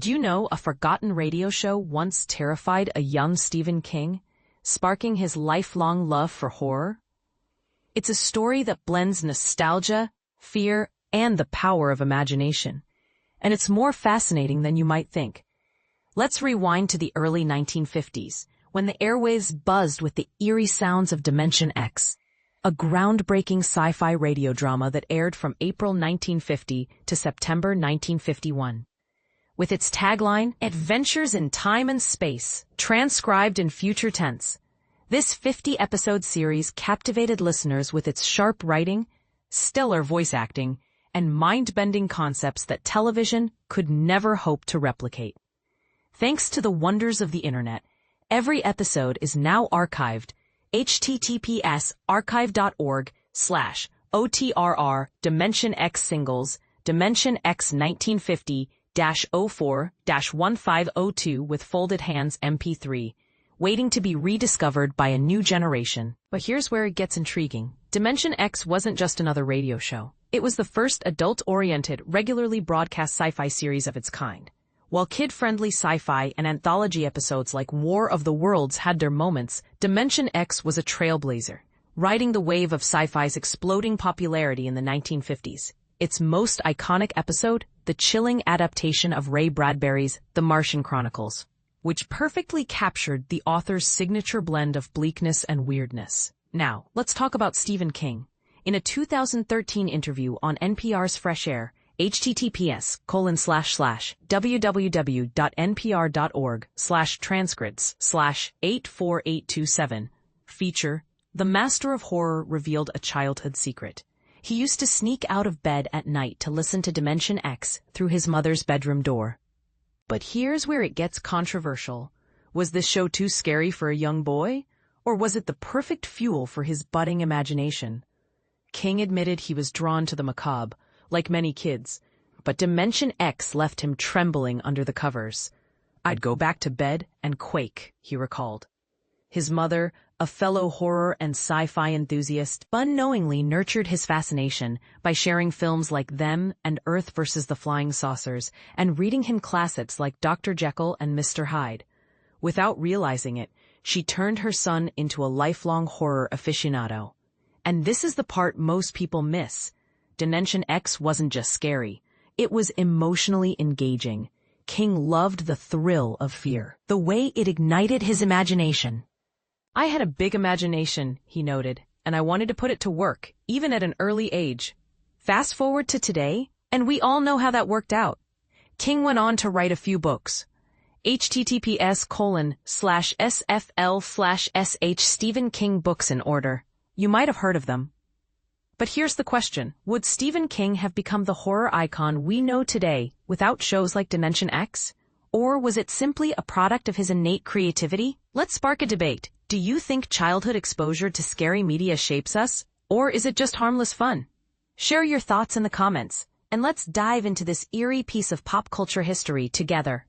Did you know a forgotten radio show once terrified a young Stephen King, sparking his lifelong love for horror? It's a story that blends nostalgia, fear, and the power of imagination. And it's more fascinating than you might think. Let's rewind to the early 1950s, when the airwaves buzzed with the eerie sounds of Dimension X, a groundbreaking sci-fi radio drama that aired from April 1950 to September 1951. With its tagline, Adventures in Time and Space, transcribed in future tense, this 50-episode series captivated listeners with its sharp writing, stellar voice acting, and mind-bending concepts that television could never hope to replicate. Thanks to the wonders of the internet, every episode is now archived. https://archive.org/OTRR Dimension X Singles, Dimension X 1950-04-1502 with Folded Hands MP3, waiting to be rediscovered by a new generation. But here's where it gets intriguing. Dimension X wasn't just another radio show. It was the first adult-oriented, regularly broadcast sci-fi series of its kind. While kid-friendly sci-fi and anthology episodes like War of the Worlds had their moments, Dimension X was a trailblazer, riding the wave of sci-fi's exploding popularity in the 1950s. Its most iconic episode, the chilling adaptation of Ray Bradbury's The Martian Chronicles, which perfectly captured the author's signature blend of bleakness and weirdness. Now, let's talk about Stephen King. In a 2013 interview on NPR's Fresh Air, https://www.npr.org/transcripts/84827 feature, the master of horror revealed a childhood secret. He used to sneak out of bed at night to listen to Dimension X through his mother's bedroom door. But here's where it gets controversial. Was this show too scary for a young boy? Or was it the perfect fuel for his budding imagination? King admitted he was drawn to the macabre, like many kids, but Dimension X left him trembling under the covers. "I'd go back to bed and quake," he recalled. His mother, a fellow horror and sci-fi enthusiast, unknowingly nurtured his fascination by sharing films like Them and Earth vs. the Flying Saucers and reading him classics like Dr. Jekyll and Mr. Hyde. Without realizing it, she turned her son into a lifelong horror aficionado. And this is the part most people miss. Dimension X wasn't just scary. It was emotionally engaging. King loved the thrill of fear, the way it ignited his imagination. "I had a big imagination," he noted, "and I wanted to put it to work, even at an early age. Fast forward to today, and we all know how that worked out." King went on to write a few books. https://sfl/sh Stephen King books in order. You might have heard of them. But here's the question. Would Stephen King have become the horror icon we know today without shows like Dimension X? Or was it simply a product of his innate creativity? Let's spark a debate. Do you think childhood exposure to scary media shapes us? Or is it just harmless fun? Share your thoughts in the comments, and let's dive into this eerie piece of pop culture history together.